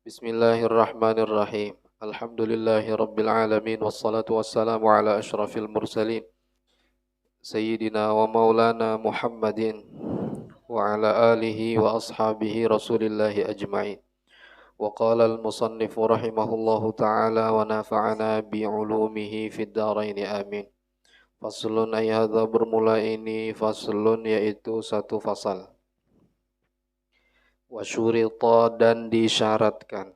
Bismillahirrahmanirrahim. Alhamdulillahi rabbil alamin wassalatu wassalamu ala asyrafil mursalin sayyidina wa maulana Muhammadin wa ala alihi wa ashabihi rasulillahi ajma'in. Wa qala al-musannifu rahimahullahu ta'ala wa nafa'ana bi'ulumihi fid dharain amin. Faslun ay hadza bermula ini faslun yaitu satu fasal. Wa syurita dan disyaratkan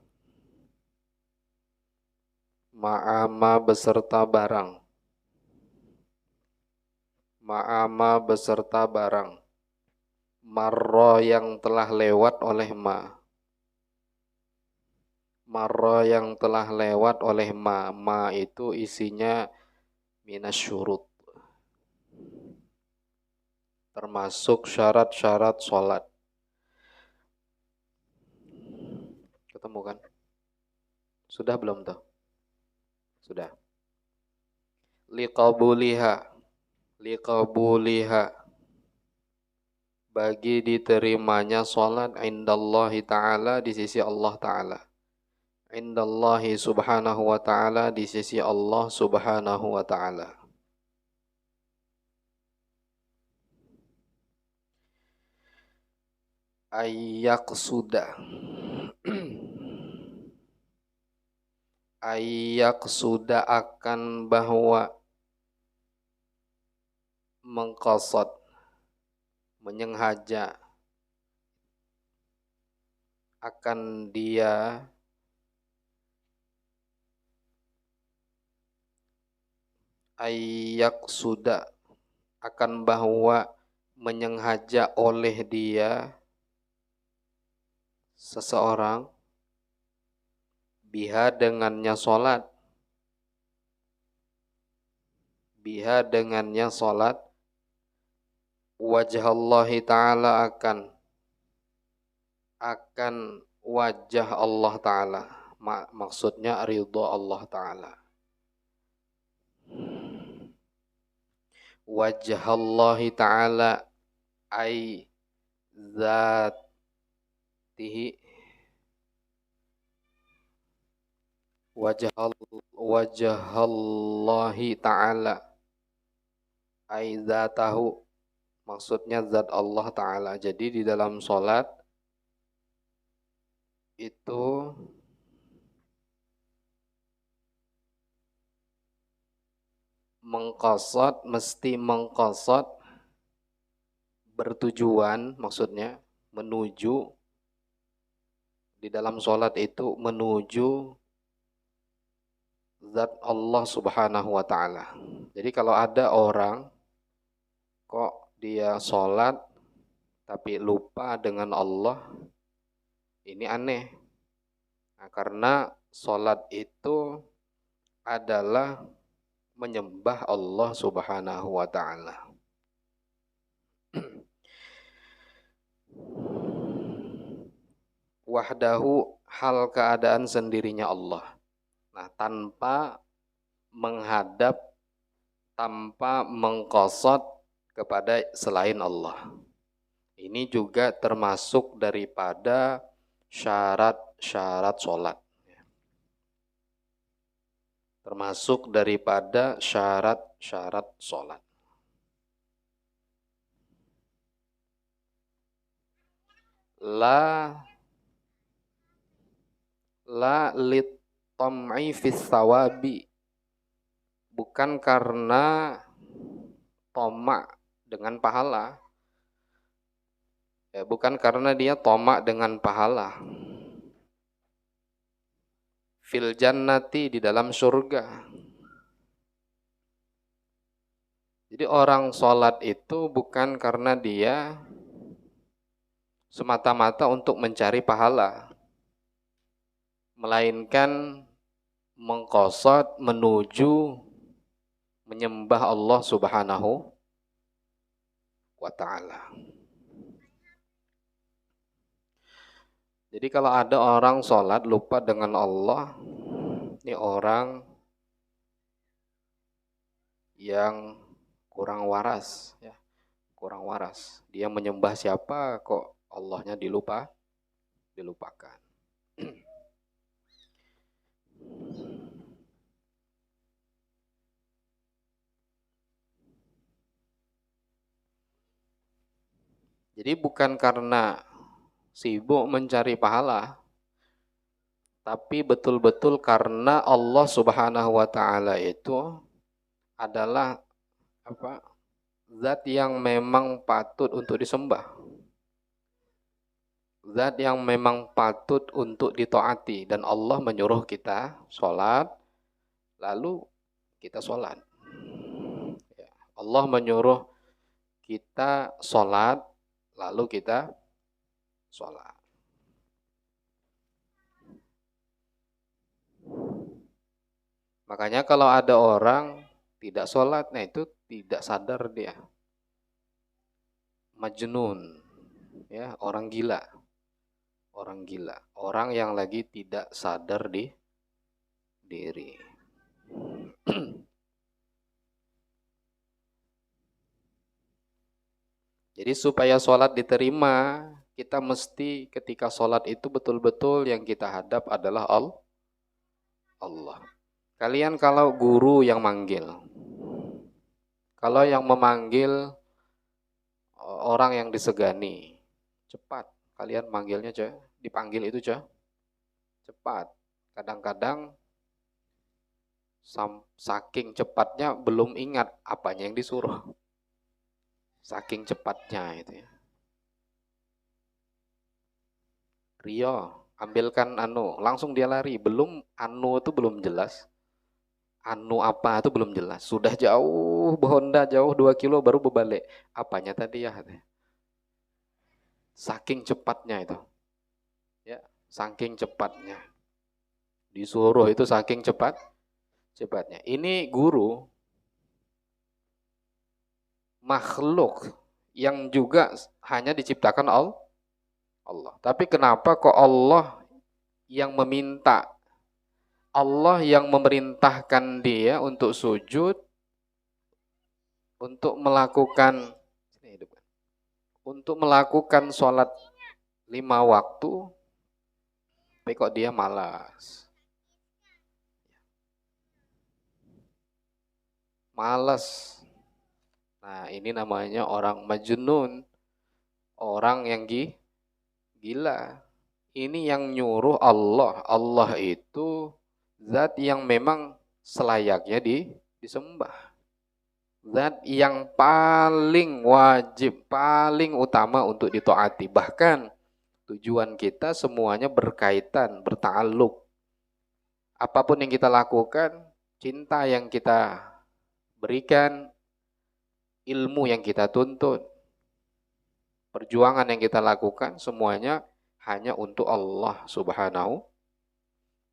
ma'ama beserta barang. Ma'ama beserta barang. Marra yang telah lewat oleh ma. Marra yang telah lewat oleh ma. Ma itu isinya minasyurut. Termasuk syarat-syarat sholat. Ketemu kan? Sudah belum tuh? Sudah. Liqabuliha. Liqabuliha. Bagi diterimanya sholat indallahi ta'ala di sisi Allah ta'ala. Indallahi subhanahu wa ta'ala di sisi Allah subhanahu wa ta'ala. Ayyaqsuda. Ayyaqsuda akan bahwa mengqasad, menyengaja akan dia ayyaqsuda akan bahwa menyengaja oleh dia seseorang biha dengannya sholat, biha dengannya sholat, wajah Allah ta'ala akan wajah Allah ta'ala, maksudnya ridha Allah ta'ala. Wajah Allah ta'ala ay zatihi, wajah Allah ta'ala ay zatahu, maksudnya zat Allah ta'ala. Jadi di dalam sholat itu mengqasad, mesti mengqasad bertujuan, maksudnya menuju, di dalam sholat itu menuju zat Allah subhanahu wa ta'ala. Jadi kalau ada orang kok dia sholat tapi lupa dengan Allah, ini aneh. Nah, karena sholat itu adalah menyembah Allah subhanahu wa ta'ala. Wahdahu, hal keadaan sendirinya Allah. Nah, tanpa menghadap, tanpa mengqasad kepada selain Allah. Ini juga termasuk daripada syarat-syarat sholat. Termasuk daripada syarat-syarat sholat. La lit-tam'i fis sawabi, bukan karena tomak dengan pahala, ya, bukan karena dia tomak dengan pahala. Fil jannati, di dalam surga. Jadi orang sholat itu bukan karena dia semata-mata untuk mencari pahala, melainkan mengqasad menuju menyembah Allah subhanahu wa ta'ala. Jadi kalau ada orang sholat lupa dengan Allah, ini orang yang kurang waras, ya, kurang waras. Dia menyembah siapa kok Allahnya dilupakan. Jadi bukan karena sibuk mencari pahala, tapi betul-betul karena Allah Subhanahu wa taala itu adalah apa? Zat yang memang patut untuk disembah. Zat yang memang patut untuk ditaati dan Allah menyuruh kita sholat, lalu kita sholat. Ya, Allah menyuruh kita sholat, lalu kita sholat. Makanya kalau ada orang tidak sholat, nah itu tidak sadar dia. Majnun, ya, orang gila. Orang gila. Orang yang lagi tidak sadar di diri. Jadi supaya sholat diterima, kita mesti ketika sholat itu betul-betul yang kita hadap adalah Allah. Kalian kalau guru yang manggil, kalau yang memanggil orang yang disegani, cepat. Kalian manggilnya dipanggil itu cepat. Kadang-kadang saking cepatnya belum ingat apanya yang disuruh. Saking cepatnya itu ya. Rio, ambilkan langsung dia lari. Belum itu belum jelas. Apa itu belum jelas. Sudah jauh, Honda jauh 2 kilo baru berbalik. Apanya tadi ya? Saking cepatnya itu. Ya, saking cepatnya. Disuruh itu saking cepatnya. Ini guru makhluk yang juga hanya diciptakan Allah. Tapi kenapa kok Allah yang meminta, Allah yang memerintahkan dia untuk sujud, untuk melakukan sholat 5 waktu, tapi kok dia malas. Nah, ini namanya orang majnun, orang yang gila. Ini yang nyuruh Allah. Allah itu zat yang memang selayaknya disembah. Zat yang paling wajib, paling utama untuk ditaati. Bahkan tujuan kita semuanya berkaitan, berta'alluq. Apapun yang kita lakukan, cinta yang kita berikan, ilmu yang kita tuntut, perjuangan yang kita lakukan, semuanya hanya untuk Allah Subhanahu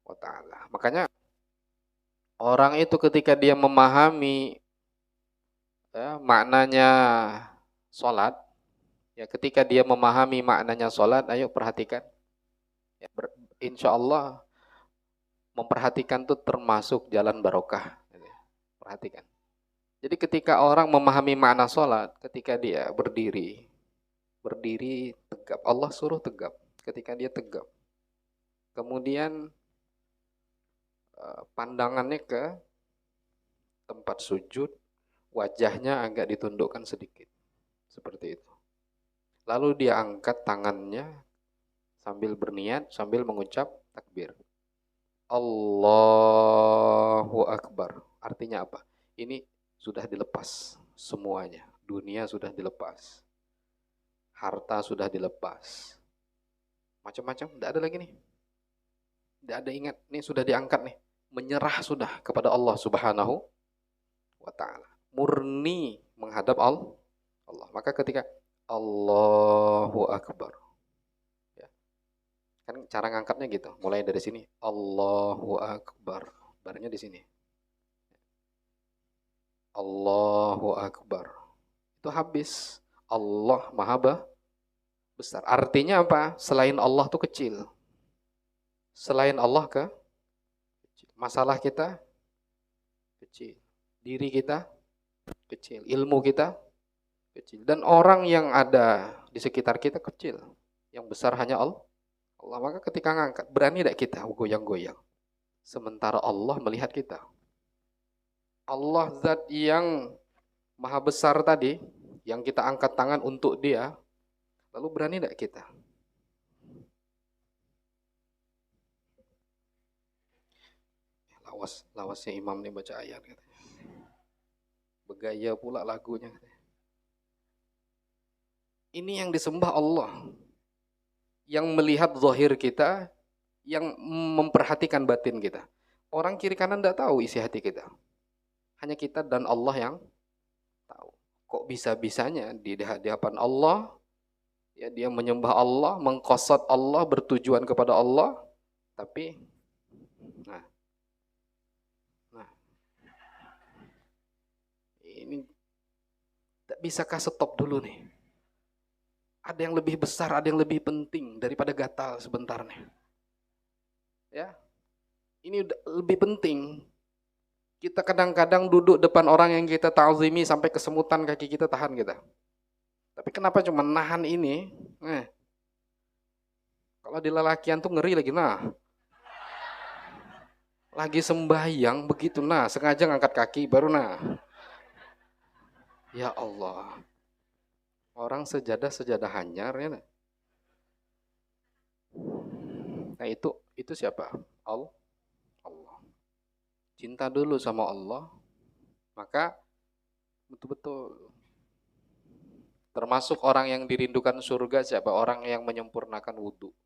wa ta'ala. Makanya orang itu ketika dia memahami maknanya sholat, ya ketika dia memahami maknanya sholat, ayo perhatikan. Ya, insya Allah memperhatikan itu termasuk jalan barokah. Perhatikan. Jadi ketika orang memahami makna sholat, ketika dia berdiri tegap, Allah suruh tegap. Ketika dia tegap, kemudian pandangannya ke tempat sujud, wajahnya agak ditundukkan sedikit, seperti itu. Lalu dia angkat tangannya sambil berniat, sambil mengucap takbir. Allahu Akbar. Artinya apa? Ini sudah dilepas semuanya. Dunia sudah dilepas. Harta sudah dilepas. Macam-macam, tidak ada lagi nih. Tidak ada ingat, ini sudah diangkat nih. Menyerah sudah kepada Allah Subhanahu wa ta'ala. Murni menghadap Allah. Maka ketika Allahu Akbar. Ya. Kan cara ngangkatnya gitu. Mulai dari sini. Allahu Akbar. Barnya di sini. Allahu Akbar. Itu habis. Allah Maha besar. Artinya apa? Selain Allah itu kecil. Selain Allah kecil. Masalah kita kecil. Diri kita kecil. Ilmu kita kecil. Dan orang yang ada di sekitar kita kecil. Yang besar hanya Allah. Maka ketika ngangkat, berani tidak kita goyang-goyang. Sementara Allah melihat kita. Allah zat yang maha besar tadi, yang kita angkat tangan untuk dia, Lalu berani tidak kita? Lawasnya imam nih baca ayat katanya. Begaya pula lagunya. Ini yang disembah Allah. Yang melihat zahir kita, yang memperhatikan batin kita. Orang kiri kanan tidak tahu isi hati kita. Hanya kita dan Allah yang tahu. Kok bisa-bisanya di hadapan Allah, ya dia menyembah Allah, mengqasad Allah, bertujuan kepada Allah, tapi nah ini tak bisakah stop dulu nih? Ada yang lebih besar, ada yang lebih penting daripada gatal sebentar nih. Ya, ini udah lebih penting. Kita kadang-kadang duduk depan orang yang kita ta'zimi sampai kesemutan kaki kita tahan kita. Tapi kenapa cuma nahan ini? Kalau di lelakian tuh ngeri lagi. Nah, lagi sembahyang begitu. Nah, sengaja ngangkat kaki baru nah. Ya Allah. Orang sejadah hanyar ya. Nah itu siapa? Allah. Cinta dulu sama Allah, maka betul-betul termasuk orang yang dirindukan surga siapa? Orang yang menyempurnakan wudhu.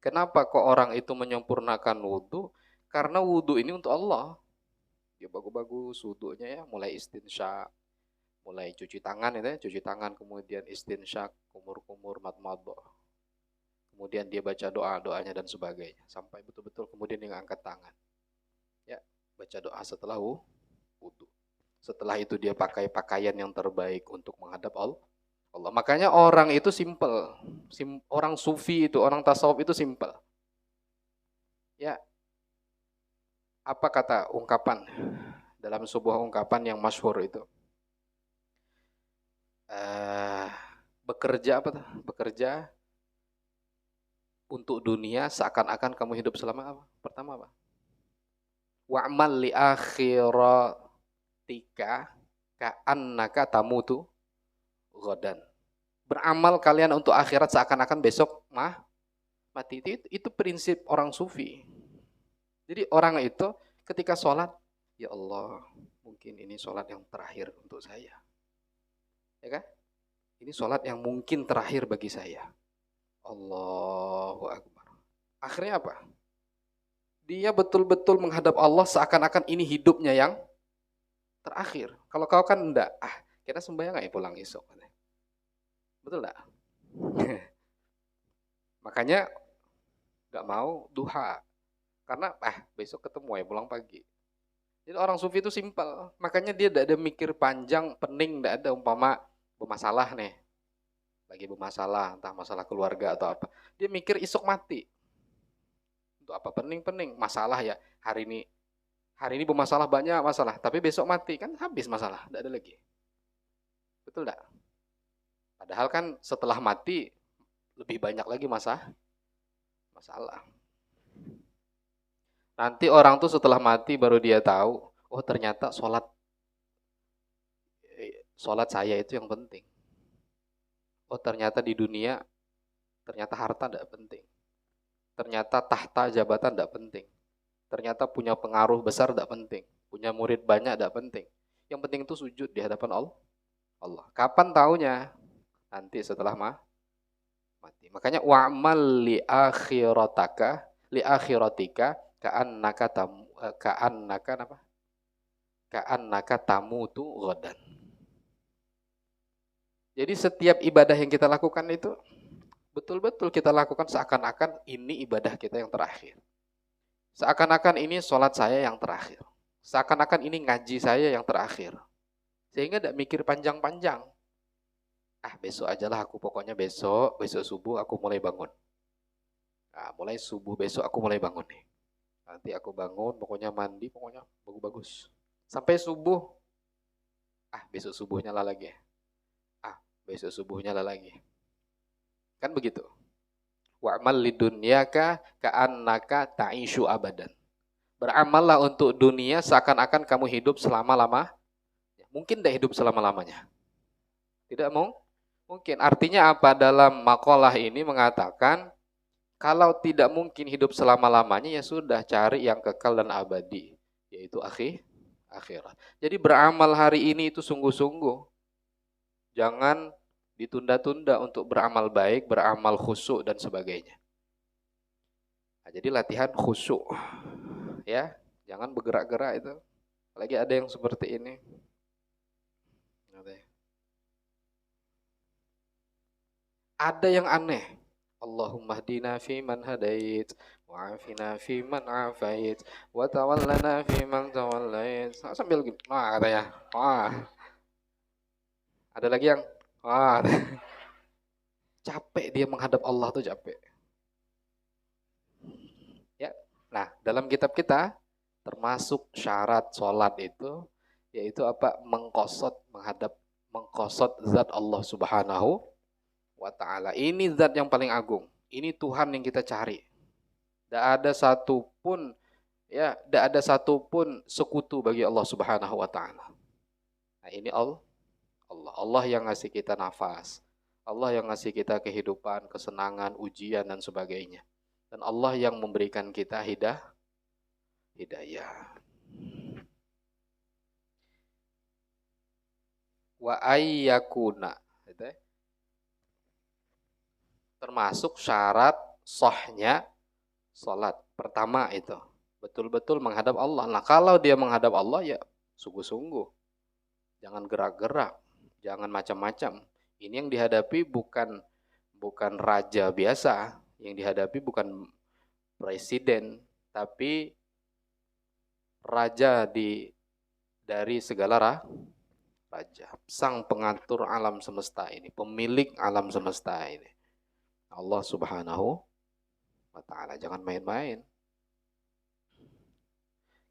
Kenapa kok orang itu menyempurnakan wudhu? Karena wudhu ini untuk Allah. Ya bagus-bagus wudhunya ya, mulai istinsyak, mulai cuci tangan itu ya, cuci tangan kemudian istinsyak, kumur-kumur, madmadah. Kemudian dia baca doa-doanya dan sebagainya sampai betul-betul kemudian dia angkat tangan. Ya, baca doa setelah wudhu. Setelah itu dia pakai pakaian yang terbaik untuk menghadap Allah. Makanya orang itu simple. Orang sufi itu, orang tasawuf itu simple. Ya, apa kata ungkapan dalam sebuah ungkapan yang masyhur itu? Bekerja apa tuh? Bekerja untuk dunia seakan-akan kamu hidup selama apa? Pertama apa? Wa'mal li akhiratika ka'annaka tamutu ghadan. Beramal kalian untuk akhirat seakan-akan besok mati. Itu prinsip orang sufi. Jadi orang itu ketika sholat, ya Allah, mungkin ini sholat yang terakhir untuk saya. Ya kan? Ini sholat yang mungkin terakhir bagi saya. Allahu Akbar. Akhirnya apa? Dia betul-betul menghadap Allah seakan-akan ini hidupnya yang terakhir. Kalau kau kan enggak, kita sembahyang nggak pulang esok. Betul enggak? Makanya nggak mau duha. Karena besok ketemu ya pulang pagi. Jadi orang sufi itu simpel. Makanya dia tidak ada mikir panjang, pening, tidak ada umpama bermasalah nih. Lagi bermasalah, entah masalah keluarga atau apa. Dia mikir esok mati. Untuk apa pening-pening? Masalah ya, hari ini bermasalah banyak masalah, tapi besok mati kan habis masalah, tidak ada lagi. Betul tidak? Padahal kan setelah mati lebih banyak lagi masalah. Nanti orang tuh setelah mati baru dia tahu, oh ternyata sholat saya itu yang penting. Oh ternyata di dunia, ternyata harta tidak penting. Ternyata tahta jabatan tidak penting. Ternyata punya pengaruh besar tidak penting. Punya murid banyak tidak penting. Yang penting itu sujud di hadapan Allah. Kapan taunya? Nanti setelah mati. Makanya wa'mal li akhiratika ka'annaka tamutu ghadan. Jadi setiap ibadah yang kita lakukan itu betul-betul kita lakukan seakan-akan ini ibadah kita yang terakhir. Seakan-akan ini sholat saya yang terakhir. Seakan-akan ini ngaji saya yang terakhir. Sehingga tidak mikir panjang-panjang. Besok ajalah aku, pokoknya besok subuh aku mulai bangun. Mulai subuh besok aku mulai bangun nih. Nanti aku bangun, pokoknya mandi, pokoknya bagus-bagus. Sampai subuh, besok subuhnya lah lagi. Besok subuhnya lah lagi. Kan begitu. Wa'mal lidunyaka ka'annaka ta'ishu abadan. Beramallah untuk dunia seakan-akan kamu hidup selama-lama. Mungkin tidak hidup selama-lamanya. Tidak Mungkin artinya apa? Dalam makalah ini mengatakan kalau tidak mungkin hidup selama-lamanya ya sudah cari yang kekal dan abadi, yaitu akhirat. Jadi beramal hari ini itu sungguh-sungguh. Jangan ditunda-tunda untuk beramal baik, beramal khusyuk dan sebagainya. Nah, jadi latihan khusyuk ya, jangan bergerak-gerak itu. Lagi ada yang seperti ini. Ada yang aneh. Allahumma hdina fi man hadait, wa afina fi man afait, wa tawallana fi man tawallait. Sambil gitu. Wah, katanya. Wah. Ada lagi yang wah, capek dia menghadap Allah tuh capek. Ya. Nah, dalam kitab kita termasuk syarat sholat itu yaitu apa? Mengkosot zat Allah Subhanahu wa ta'ala. Ini zat yang paling agung. Ini Tuhan yang kita cari. Tidak ada satupun tidak ada satupun sekutu bagi Allah Subhanahu wa taala. Nah, ini Allah yang ngasih kita nafas. Allah yang ngasih kita kehidupan, kesenangan, ujian dan sebagainya. Dan Allah yang memberikan kita hidayah. Wa ayyakuna. Termasuk syarat sahnya salat. Pertama itu betul-betul menghadap Allah. Nah, kalau dia menghadap Allah ya sungguh-sungguh. Jangan gerak-gerak, jangan macam-macam. Ini yang dihadapi bukan raja biasa, yang dihadapi bukan presiden, tapi raja dari segala raja, sang pengatur alam semesta ini, pemilik alam semesta ini. Allah Subhanahu wa ta'ala, jangan main-main.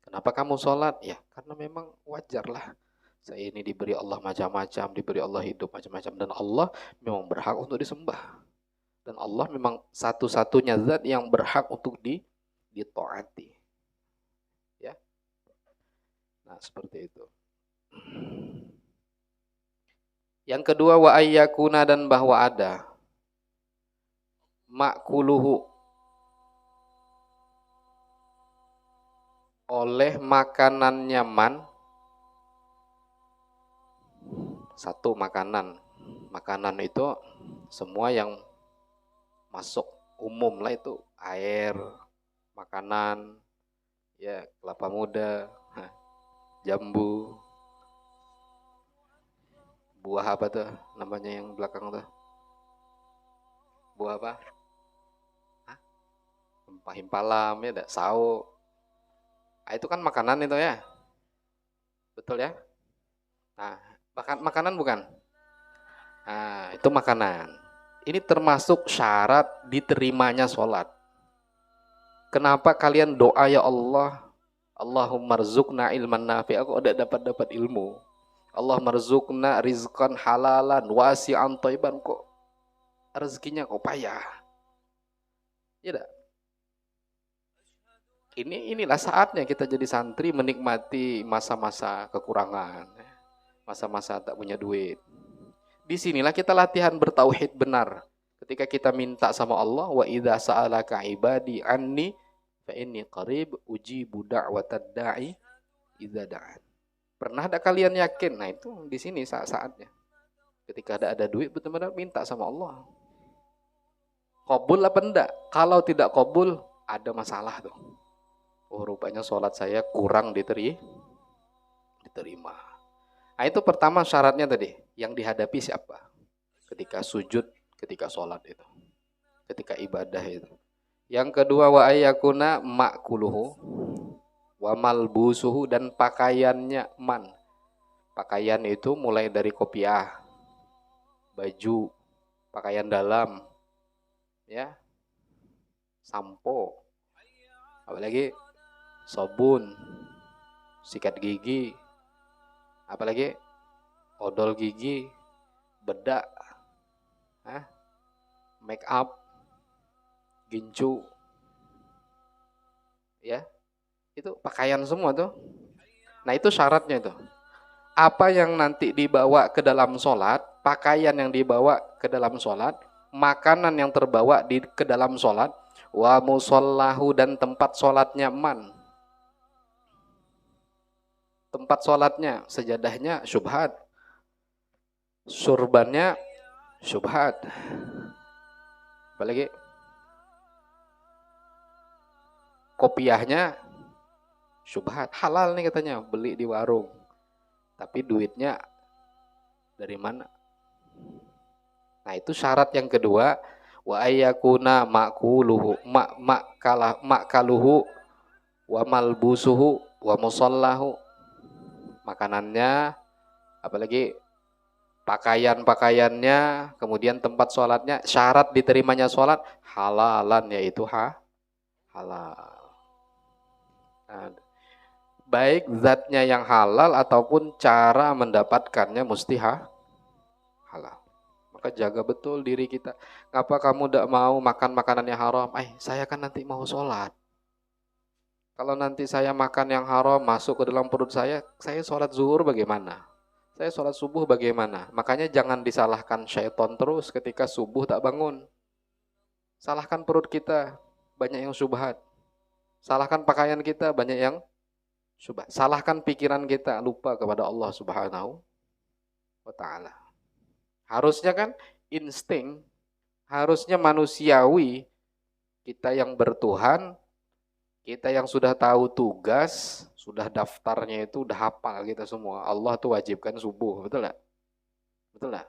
Kenapa kamu sholat? Ya, karena memang wajarlah. Saya ini diberi Allah macam-macam, diberi Allah hidup macam-macam. Dan Allah memang berhak untuk disembah. Dan Allah memang satu-satunya zat yang berhak untuk ditaati. Ya. Nah, seperti itu. Yang kedua, wa ayyakuna, dan bahwa ada ma'kuluhu, oleh makanan nyaman. Satu, makanan itu semua yang masuk umum lah, itu air, makanan, ya kelapa muda, jambu, buah apa tuh namanya yang belakang tuh, buah apa? Himpalam ya, ada sawo. Nah, itu kan makanan itu ya, betul ya. Nah, makanan bukan? Nah, itu makanan. Ini termasuk syarat diterimanya sholat. Kenapa kalian doa ya Allah, Allahumma rzuqna ilman nafi', aku udah dapat ilmu. Allah marzukna rizqan halalan wasi'an thayyiban, kok rezekinya kok payah. Ya dah. Inilah saatnya kita jadi santri menikmati masa-masa kekurangan, masa-masa tak punya duit. Disinilah kita latihan bertauhid benar. Ketika kita minta sama Allah, wa idza sa'alaka ibadi anni fa inni qarib ujibu da'watad da'i idza da'an. Pernah ada kalian yakin? Nah, itu di sini saat-saatnya. Ketika ada duit benar-benar minta sama Allah. Qabul apa enggak? Kalau tidak qabul, ada masalah tuh. Oh, rupanya sholat saya kurang diterima. Nah, itu pertama syaratnya tadi. Yang dihadapi siapa? Ketika sujud, ketika sholat itu. Ketika ibadah itu. Yang kedua, wa ayyakuna ma'kuluhu wa malbusuhu, dan pakaiannya man. Pakaian itu mulai dari kopiah, baju, pakaian dalam, ya, sampo, apalagi sabun, sikat gigi, apalagi odol gigi, bedak, make up, gincu, ya, itu pakaian semua tuh. Nah, itu syaratnya tuh. Apa yang nanti dibawa ke dalam sholat, pakaian yang dibawa ke dalam sholat, makanan yang terbawa ke dalam sholat, wa musallahu, dan tempat sholatnya man. Tempat sholatnya, sejadahnya syubhat, surbannya syubhat. Apalagi kopiahnya syubhat. Halal nih katanya, beli di warung. Tapi duitnya dari mana? Nah, itu syarat yang kedua, wa ayyakuna ma'kuluhu ma'kaluhu wa malbusuhu wa musallahu. Makanannya, apalagi pakaian-pakaiannya, kemudian tempat sholatnya, syarat diterimanya sholat halalan, yaitu halal. Nah, baik zatnya yang halal ataupun cara mendapatkannya mesti halal. Maka jaga betul diri kita. Ngapa kamu tidak mau makan makanan yang haram? Saya kan nanti mau sholat. Kalau nanti saya makan yang haram masuk ke dalam perut saya sholat zuhur bagaimana? Saya sholat subuh bagaimana? Makanya jangan disalahkan syaitan terus ketika subuh tak bangun. Salahkan perut kita, banyak yang syubhat. Salahkan pakaian kita, banyak yang syubhat. Salahkan pikiran kita, lupa kepada Allah Subhanahu wa ta'ala. Harusnya kan insting, harusnya manusiawi, kita yang bertuhan, kita yang sudah tahu tugas, sudah daftarnya itu udah hafal kita semua. Allah tuh wajibkan subuh, betul nggak? Betul nggak?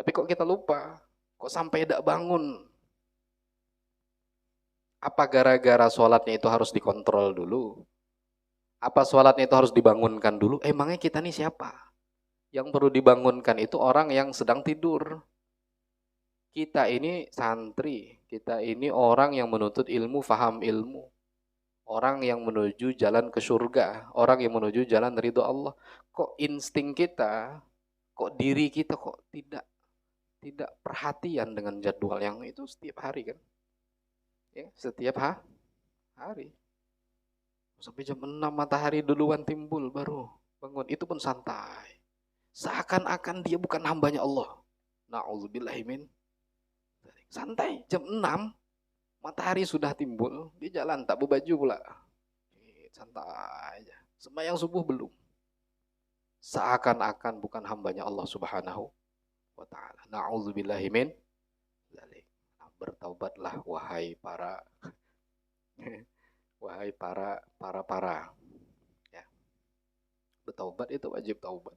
Tapi kok kita lupa? Kok sampai tidak bangun? Apa gara-gara sholatnya itu harus dikontrol dulu? Apa sholatnya itu harus dibangunkan dulu? Emangnya kita nih siapa? Yang perlu dibangunkan itu orang yang sedang tidur. Kita ini santri, kita ini orang yang menuntut ilmu, faham ilmu. Orang yang menuju jalan ke surga, orang yang menuju jalan ridho Allah. Kok insting kita, kok diri kita kok tidak perhatian dengan jadwal yang itu setiap hari kan? Ya, setiap hari. Sampai jam 6 matahari duluan timbul baru bangun. Itu pun santai. Seakan-akan dia bukan hambanya Allah. Na'udzubillahimin. Santai, jam 6 matahari sudah timbul, dia jalan tak berbaju pula. Santai aja. Sembahyang subuh belum. Seakan-akan bukan hambanya Allah Subhanahu wa ta'ala. Na'udzubillahimin. Bertaubatlah wahai para ya. Bertaubat itu wajib taubat.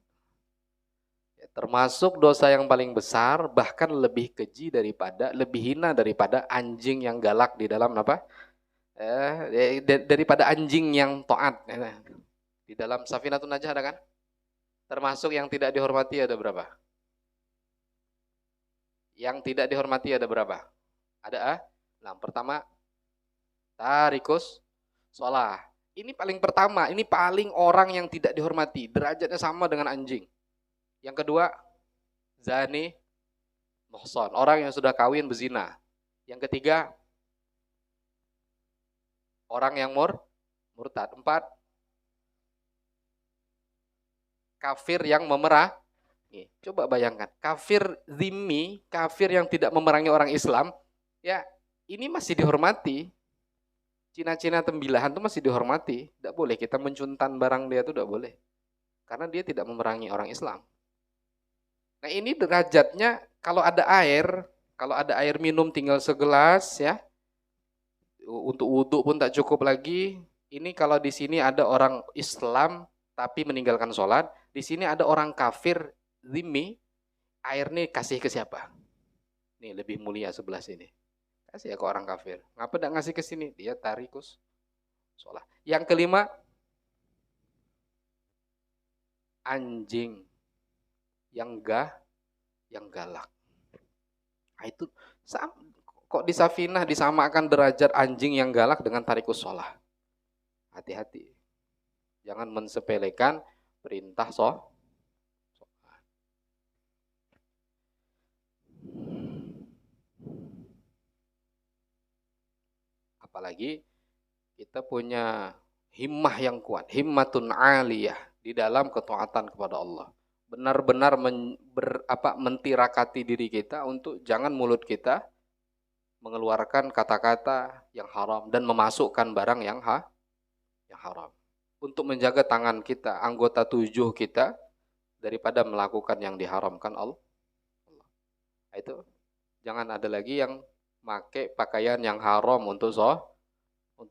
Ya, termasuk dosa yang paling besar, bahkan lebih keji daripada, lebih hina daripada anjing yang galak di dalam apa? Daripada anjing yang taat. Di dalam Safinatun Najah ada kan? Termasuk yang tidak dihormati ada berapa? Yang tidak dihormati ada berapa? Ada nah, pertama tarikus sholah. Ini paling pertama, ini paling orang yang tidak dihormati, derajatnya sama dengan anjing. Yang kedua, zani muhsan, orang yang sudah kawin berzina. Yang ketiga, orang yang murtad. 4, kafir yang memerah. Coba bayangkan, kafir zimmi, kafir yang tidak memerangi orang Islam, ya ini masih dihormati. Cina-cina tembilahan itu masih dihormati. Tidak boleh kita mencuntan barang dia itu, tidak boleh. Karena dia tidak memerangi orang Islam. Nah ini derajatnya, kalau ada air minum tinggal segelas ya, untuk wudhu pun tak cukup lagi. Ini kalau di sini ada orang Islam tapi meninggalkan sholat, di sini ada orang kafir zimmi, air nih kasih ke siapa? Nih lebih mulia sebelah sini. Kasih ya ke orang kafir. Ngapa tidak ngasih ke sini? Dia tarikus sholat. Yang kelima, anjing yang galak. Nah, itu kok di Safinah disamakan derajat anjing yang galak dengan tarikus sholat. Hati-hati. Jangan mensepelekan perintah sholat. Apalagi kita punya himmah yang kuat, himmatun aliyah. di dalam ketaatan kepada Allah. Benar-benar mentirakati diri kita untuk jangan mulut kita mengeluarkan kata-kata yang haram dan memasukkan barang yang haram. Untuk menjaga tangan kita, anggota tujuh kita daripada melakukan yang diharamkan Allah. Itu jangan ada lagi yang pakai pakaian yang haram untuk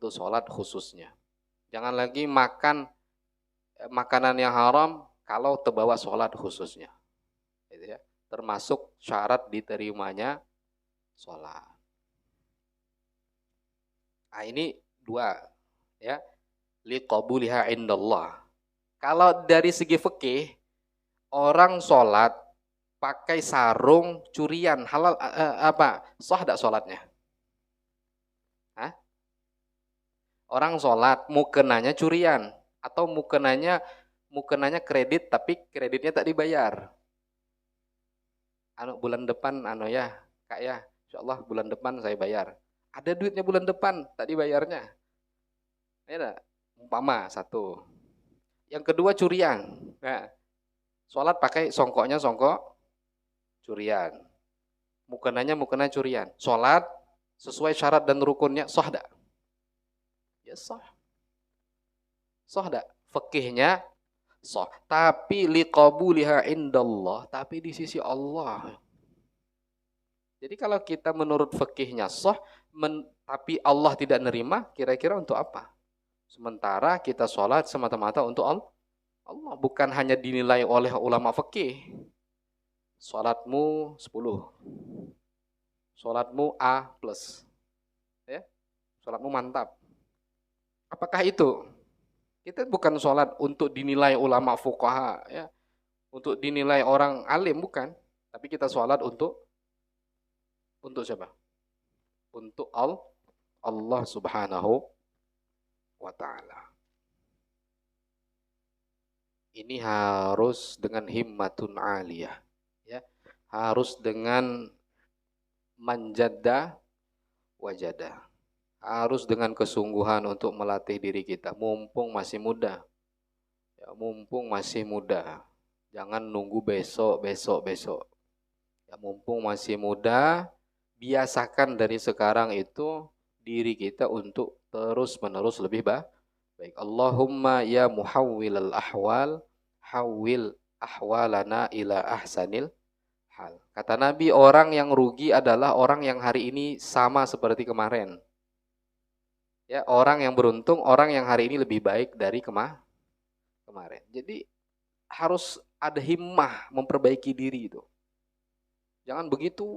sholat khususnya. Jangan lagi makan makanan yang haram kalau terbawa sholat khususnya. Gitu ya. Termasuk syarat diterimanya sholat. Nah, ini dua ya. Liqabuliha indallah. Kalau dari segi fikih, orang sholat pakai sarung curian halal apa? Sah enggak sholatnya? Hah? Orang sholat mukenanya curian atau mukenanya kredit tapi kreditnya tak dibayar. Bulan depan ya, Kak ya, insyaallah bulan depan saya bayar. Ada duitnya bulan depan tak dibayarnya. Ya, umpama satu. Yang kedua curian. Nah, sholat pakai songkoknya songkok curian. Mukenanya mukena curian. Sholat sesuai syarat dan rukunnya sah enggak? Ya sah. Sah enggak? Fikihnya sah. Tapi liqabuliha indallah, tapi di sisi Allah. Jadi kalau kita menurut fikihnya sah, tapi Allah tidak nerima, kira-kira untuk apa? Sementara kita sholat semata-mata untuk Allah, bukan hanya dinilai oleh ulama fikih. Sholatmu 10. Sholatmu A+. Ya. Sholatmu mantap. Apakah itu? Kita bukan sholat untuk dinilai ulama fuqaha, ya. Untuk dinilai orang alim, bukan. Tapi kita sholat untuk siapa? Untuk Allah Subhanahu wa ta'ala. Ini harus dengan himmatun aliyah, ya. Harus dengan manjadda wajada. Harus dengan kesungguhan untuk melatih diri kita mumpung masih muda. Ya, mumpung masih muda. Jangan nunggu besok. Ya, mumpung masih muda, biasakan dari sekarang itu diri kita untuk terus-menerus lebih baik. Allahumma ya muhawwilal ahwal, hawwil ahwalana ila ahsanil hal. Kata Nabi, orang yang rugi adalah orang yang hari ini sama seperti kemarin. Ya, orang yang beruntung, orang yang hari ini lebih baik dari kemarin. Jadi harus ada himmah memperbaiki diri itu. Jangan begitu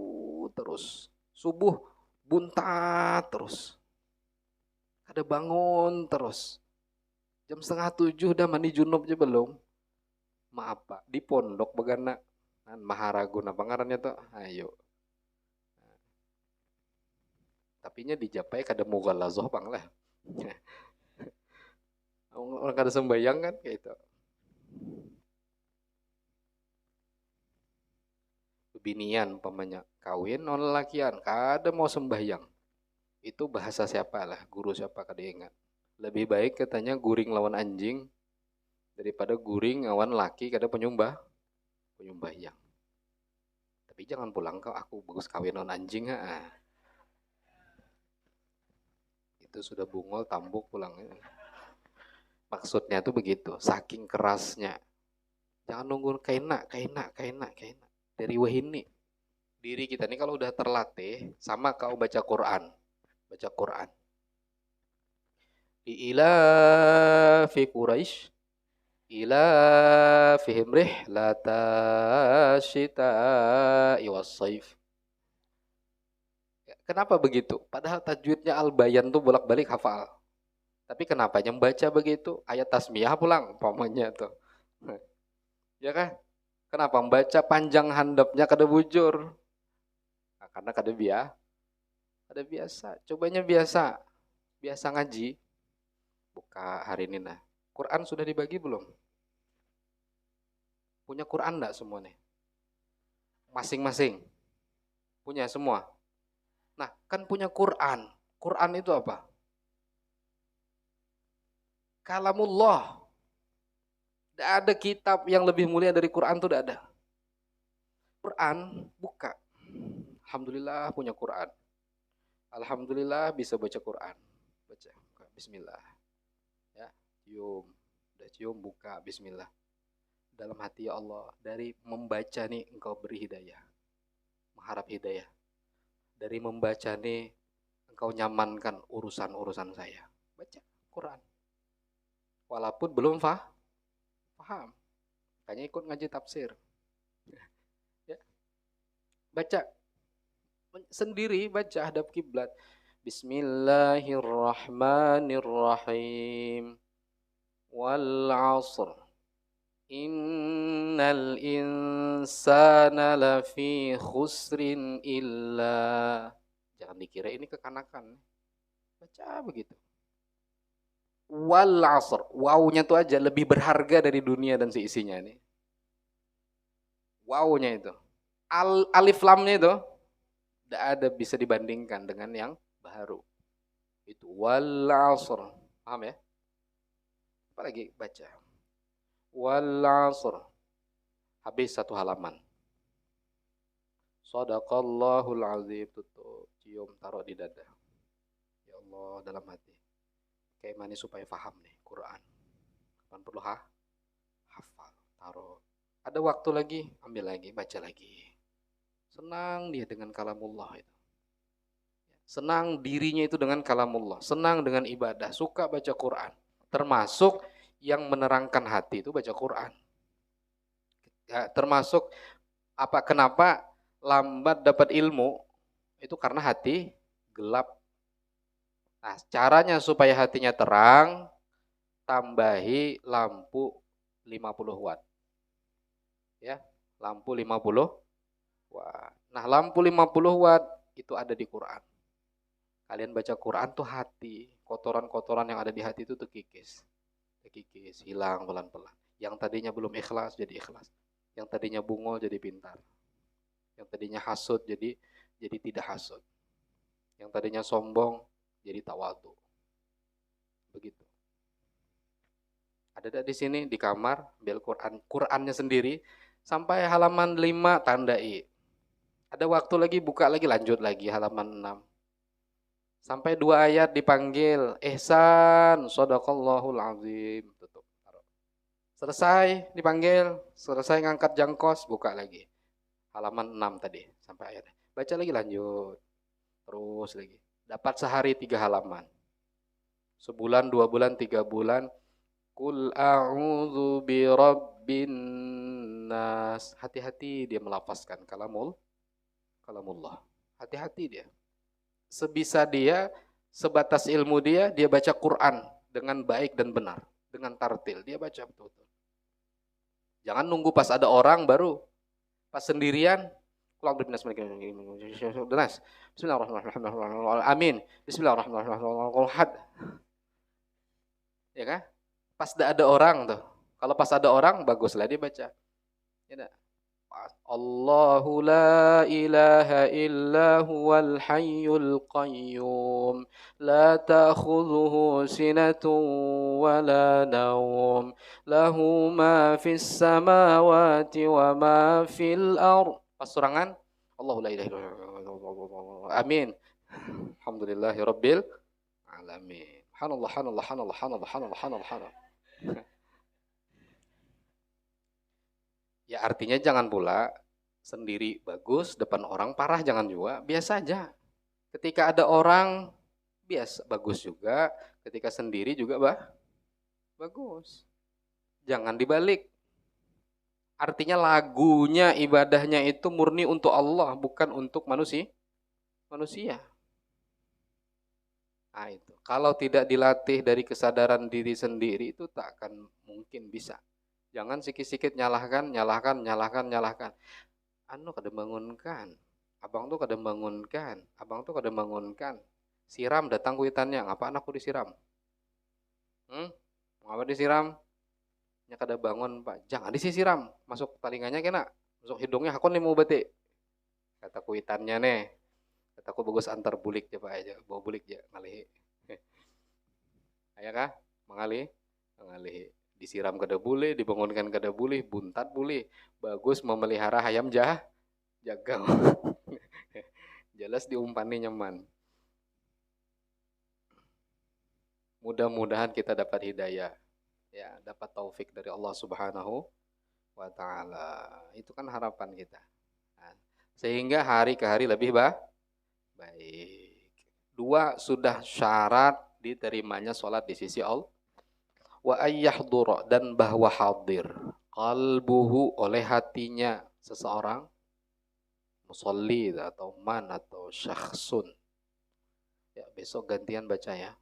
terus. Subuh buntat terus. Ada bangun terus. Jam 6:30 udah mandi junub aja belum. Maaf Pak, di pondok begana kan Maharaguna pangarannya tuh. Ayo. Tapinya dijapai kada mughallazoh bang lah. Orang kada sembayang kan kayak itu. Binian pamanya kawin non lakian kada mau sembahyang. Itu bahasa siapa lah, guru siapa kada ingat. Lebih baik katanya guring lawan anjing daripada guring lawan laki kada penyumbahyang. Tapi jangan pulang kau, aku bagus kawin lawan anjing ha. Itu sudah bungol tambuk pulang. Maksudnya tuh begitu, saking kerasnya. Jangan nunggu kaina. Dari wahini. Diri kita ini kalau udah terlatih sama kau baca Quran. Ila fi Quraisy ila fihim rihlata syita'i was-saif. Kenapa begitu? Padahal tajwidnya Al-Bayan tuh bolak-balik hafal. Tapi kenapa yang baca begitu? Ayat tasmiyah pulang umpamanya tuh. Ya kan? Kenapa membaca panjang handapnya kada bujur? Nah, karena kada biasa. Cobanya biasa ngaji. Buka hari ini nah. Quran sudah dibagi belum? Punya Quran enggak semua nih? Masing-masing. Punya semua. Nah, kan punya Quran. Quran itu apa? Kalamullah. Tidak ada kitab yang lebih mulia dari Quran tuh tidak ada. Quran buka. Alhamdulillah punya Quran. Alhamdulillah bisa baca Quran. Baca. Bismillah. Ya, cium. Udah cium buka bismillah. Dalam hati ya Allah, dari membaca nih engkau beri hidayah. Mengharap hidayah. Dari membaca nih engkau nyamankan urusan-urusan saya. Baca Quran. Walaupun belum paham. Makanya ikut ngaji tafsir. Ya, baca sendiri, baca hadap kiblat. Bismillahirrahmanirrahim. Wal 'asr. Innal insana lafi khusrin illa. Jangan dikira ini kekanakan. Baca begitu. Wal 'asr. Wawunya tuh aja lebih berharga dari dunia dan seisinya ini. Wawunya itu. Alif lamnya itu tidak ada bisa dibandingkan dengan yang baru. Itu wal 'asr. Paham ya? Apalagi baca. Wal 'asr. Habis satu halaman. Shadaqallahul azim, tutup, cium, taruh di dada. Ya Allah, dalam hati. Kayak mana supaya paham nih Quran. Kapan perlu hafal, taruh. Ada waktu lagi, ambil lagi, baca lagi. Senang dia dengan kalamullah itu. Senang dirinya itu dengan kalamullah. Senang dengan ibadah, suka baca Quran. Termasuk yang menerangkan hati itu baca Quran. Ya, termasuk kenapa lambat dapat ilmu itu karena hati gelap. Nah, caranya supaya hatinya terang, tambahi lampu 50 watt. Ya, lampu 50 watt. Nah, lampu 50 watt itu ada di Quran. Kalian baca Quran tuh hati, kotoran-kotoran yang ada di hati itu terkikis. Terkikis, hilang pelan-pelan. Yang tadinya belum ikhlas jadi ikhlas. Yang tadinya bungol jadi pintar. Yang tadinya hasud jadi tidak hasud. Yang tadinya sombong jadi tawadhu. Begitu. Ada di sini di kamar, ambil Qurannya sendiri sampai halaman 5 tandai. Ada waktu lagi buka lagi lanjut lagi halaman 6. Sampai 2 ayat dipanggil, ihsan, shadaqallahul azim, tutup. Selesai dipanggil, selesai ngangkat jangkos, buka lagi. Halaman 6 tadi, sampai ayat. Baca lagi lanjut. Terus lagi. Dapat sehari 3 halaman. Sebulan, 2 bulan, 3 bulan. Qul a'udzu birabbin nas. Hati-hati dia melafazkan kalamullah. Hati-hati dia. Sebisa dia, sebatas ilmu dia baca Quran dengan baik dan benar. Dengan tartil, dia baca betul-betul. Jangan nunggu pas ada orang baru. Pas sendirian, Bismillahirrahmanirrahim. Amin. Bismillahirrahmanirrahim. Ya kan? Pas ada orang tuh. Kalau pas ada orang, baguslah dia baca. Ya, Allahu la ilaha illa huwal hayyul qayyum la ta'khudhuhu sinatun wa la nawm lahu ma fis samawati wa ma fil ardh. Pas surangan Allahu la ilaha illallah. Amin. Alhamdulillahi rabbil alamin. Subhanallah. Ya artinya jangan pula sendiri bagus, depan orang parah, jangan juga. Biasa aja. Ketika ada orang, biasa bagus juga. Ketika sendiri juga bagus. Jangan dibalik. Artinya lagunya, ibadahnya itu murni untuk Allah, bukan untuk manusia. Nah itu. Kalau tidak dilatih dari kesadaran diri sendiri, itu tak akan mungkin bisa. Jangan sikit-sikit nyalahkan. Anu kada bangunkan. Abang tuh kada bangunkan. Siram datang kuitannya. Ngapa anakku disiram? Ngapa disiram? Nya kada bangun, Pak. Jangan disisiram. Masuk talinganya kena. Masuk hidungnya hakon nih mau bete. Kata kuitannya nih. Kataku bagus antar bulik ya Pak aja. Bawa bulik ya ngalih. Ayah kah? Mengalih. Disiram kada boleh, dibangunkan kada boleh, buntat boleh. Bagus memelihara ayam jagal. Jelas diumpani nyaman. Mudah-mudahan kita dapat hidayah. Ya, dapat taufik dari Allah Subhanahu wa taala. Itu kan harapan kita. Nah, sehingga hari ke hari lebih baik. Dua, sudah syarat diterimanya sholat di sisi Allah. Wa ayyahdura, dan bahwa hadir qalbuhu, oleh hatinya seseorang, musolli atau man atau syakhsun. Ya, besok gantian baca ya.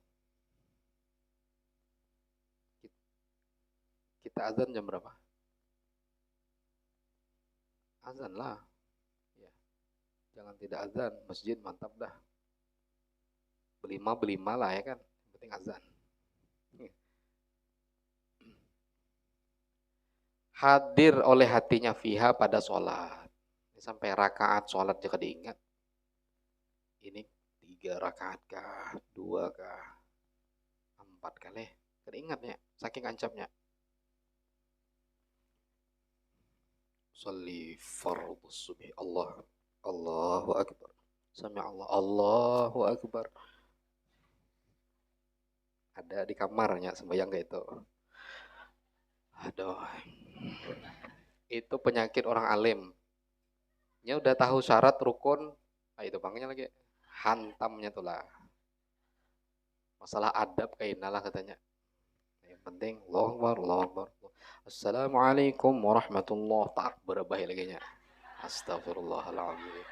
Kita azan jam berapa? Azan lah. Ya. Jangan tidak azan, masjid mantap dah. Belima lah ya kan. Yang penting azan. Hadir oleh hatinya fiha pada sholat. Sampai rakaat sholat juga diingat. Ini 3 rakaat kah? 2 kah? 4 kali. Teringatnya, saking ancamnya. Salli fardhu subhi. Allahu akbar. Sami Allah. Allahu akbar. Ada di kamarnya sembahyang kayak itu. Aduh. Itu penyakit orang alim. Ya udah tahu syarat rukun, itu bangnya lagi hantamnya tuh lah. Masalah adab kayak lah katanya. Yang penting Allahu Akbar. Assalamualaikum warahmatullahi tak berabah lagi nya. Astagfirullahaladzim.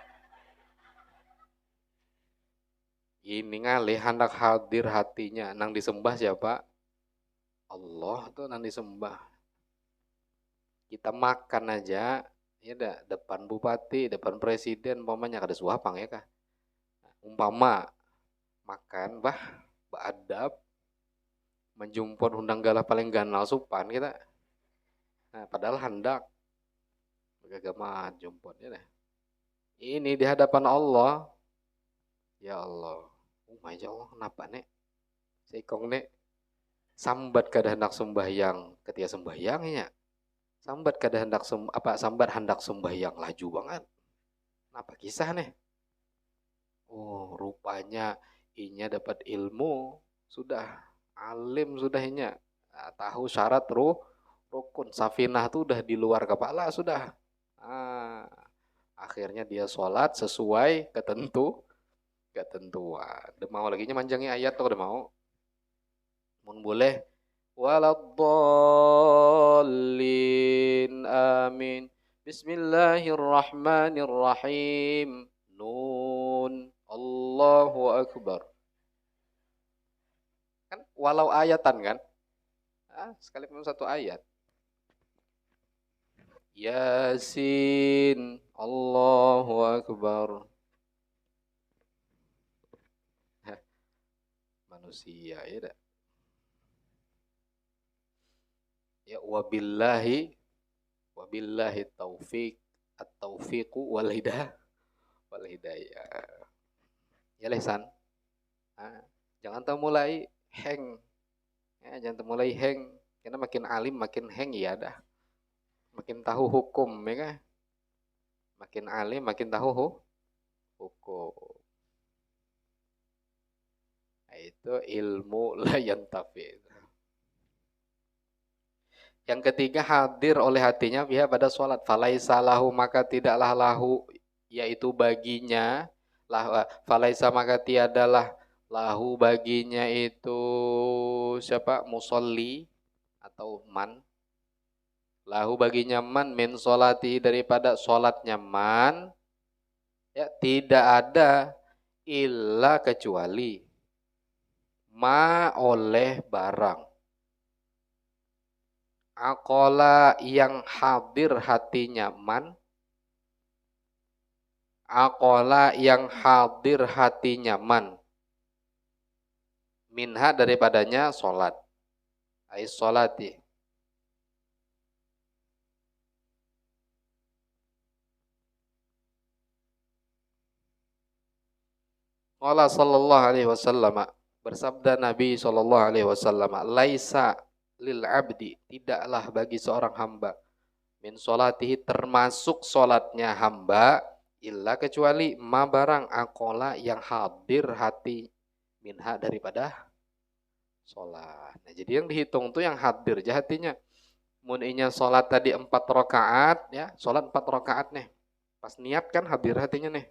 Ini ngalih hendak hadir hatinya nang disembah siapa? Allah tuh nang disembah. Kita makan aja, ya dah depan bupati, depan presiden, umpamanya kada suapang ya kah? Umpama makan beradab, menjumpon undang galah paling ganal supan kita. Nah, padahal hendak agama jumpon ya dah. Ini di hadapan Allah. Ya Allah. Ya Allah, kenapa nek? Seikong nek sambat kada hendak sembahyang, ketika sembahyangnya. Sambat kada hendak sambat hendak sembahyang laju banget. Apa kisah nih? Oh, rupanya inya dapat ilmu, sudah alim sudah inya. Nah, tahu syarat rukun. Safinah tuh udah di luar kepala sudah. Ah, akhirnya dia sholat sesuai ketentuan. Udah mau lagi manjangi ayat tuh udah mau. Mun boleh waladdallin amin. Bismillahirrahmanirrahim. Nun. Allahu akbar. Kan walau ayatan kan? Sekalipun satu ayat. Yasin. Allahu akbar. Manusia ya dah. Ya wabillahi taufik at-taufiqu wal hidayah. Ya lesan. Jangan mulai hang. Ya, jangan mulai hang. Karena makin alim makin hang ya dah. Makin tahu hukum ya kan? Makin alim makin tahu hukum. Nah, itu ilmu la yantafi. Yang ketiga, hadir oleh hatinya pihak pada sholat. Falaisa lahu, maka tidaklah lahu, yaitu baginya. Falaisa, maka tiadalah lahu baginya itu siapa? Musolli atau man. Lahu baginya man min sholati, daripada sholatnya man. Ya, tidak ada illa kecuali ma oleh barang. Aqola yang hadir hatinya man. Aqola yang hadir hatinya man. Minha daripadanya sholat. Ais sholati. Qala sallallahu alaihi wasallam. Bersabda Nabi sallallahu alaihi wasallam. Laisa lil abdi, tidaklah bagi seorang hamba, min solatihi, termasuk solatnya hamba, illa kecuali ma barang akola yang hadir hati, minha daripada solat. Nah, jadi yang dihitung tuh yang hadir aja hatinya. Muninya solat tadi 4 rakaat, ya, solat 4 rakaat nih. Pas niat kan hadir hatinya nih.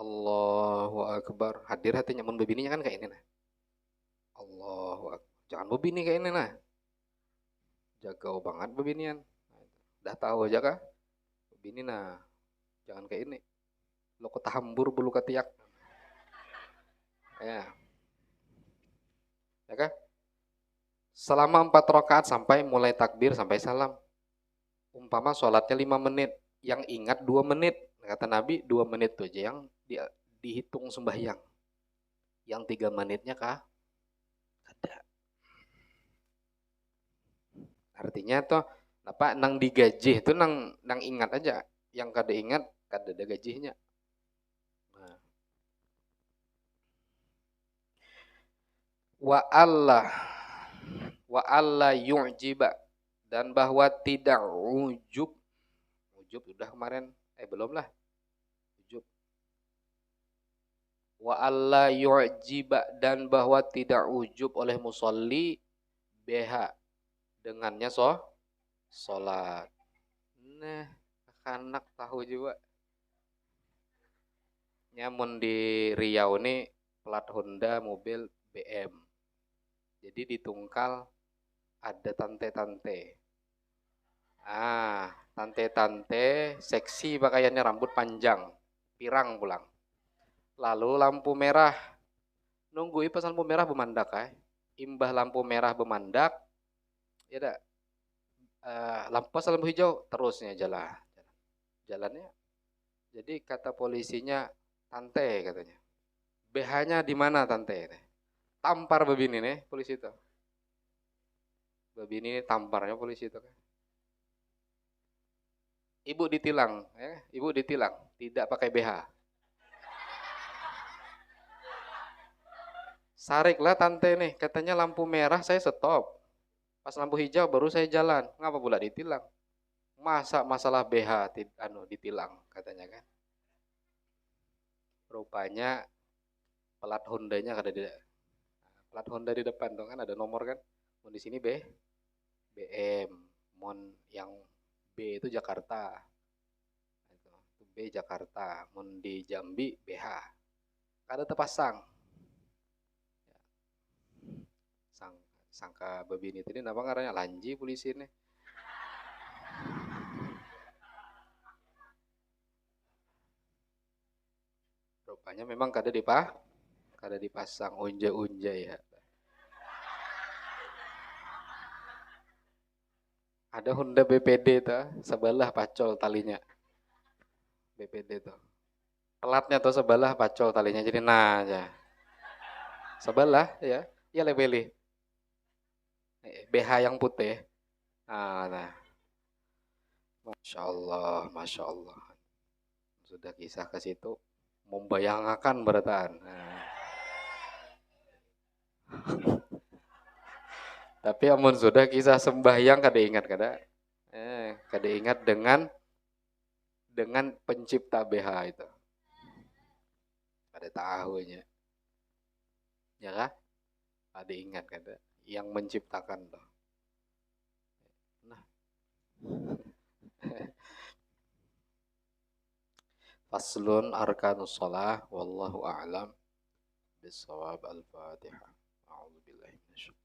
Allahu Akbar, hadir hatinya. Mun bebininya kan kayak ini nah. Allahu Akbar. Jangan bebini kayak ini nah. Jaga banget bebinian. Udah tahu aja kah? Bebini nah. Jangan kayak ini. Lo ketahambur bulu ketiak. Ya. Ya kan? Selama 4 rakaat sampai mulai takbir sampai salam. Umpama sholatnya 5 menit. Yang ingat 2 menit. Kata Nabi 2 menit tuh aja yang dihitung sembahyang. Yang 3 menitnya kah? Ada. Artinya tuh apa nang digaji itu nang ingat aja. Yang kada ingat kada ada gajinya. Nah. Wa Allah yu'jiba, dan bahwa tidak ujub udah kemarin belum lah ujub. Wa Allah yu'jiba, dan bahwa tidak ujub oleh musolli BH dengannya sholat. Nah, anak tahu juga. Nyamun di Riau ini plat Honda mobil BM. Jadi di Tungkal ada tante-tante. Tante-tante seksi pakaiannya, rambut panjang, pirang pulang. Lalu lampu merah, nunggu pas lampu merah bemandak Imbah lampu merah bemandak, ya dah. Lampu hijau terusnya jalannya. Jadi kata polisinya, tante katanya. BH-nya di mana tante? Tampar begini nih polisi itu. Begini tamparnya polisi itu kan. Ibu ditilang, tidak pakai BH. Sariklah tante nih, katanya lampu merah saya stop. Pas lampu hijau baru saya jalan. Ngapa pula ditilang? Masa masalah BH ditilang katanya kan. Rupanya plat Hondanya ada di plat Honda di depan dong kan ada nomor kan. Mau di sini BM, mon yang B itu Jakarta. Itu B Jakarta, mon di Jambi BH. Kada terpasang. Sangka babini tadi apa ngarannya lanji polisi ini. Rupanya memang kada dipasang unja-unja ya. Ada Honda BPD tuh, sebelah pacol talinya. BPD tuh. Pelatnya tuh sebelah pacol talinya jadi nah aja. Sebelah ya, ya lebeli. BH yang putih. Nah. Masya Allah. Sudah kisah ke situ, membayangkan beratan. Nah. Tapi amun sudah kisah sembahyang kada ingat kada ingat dengan pencipta BH itu. Ada tahunya. Ya kah? Ada ingat kada yang menciptakan tuh. Nah. Faslun arkanus shalah wallahu a'lam bissawab. Al-Fatihah. A'udzubillahi minasyaitonir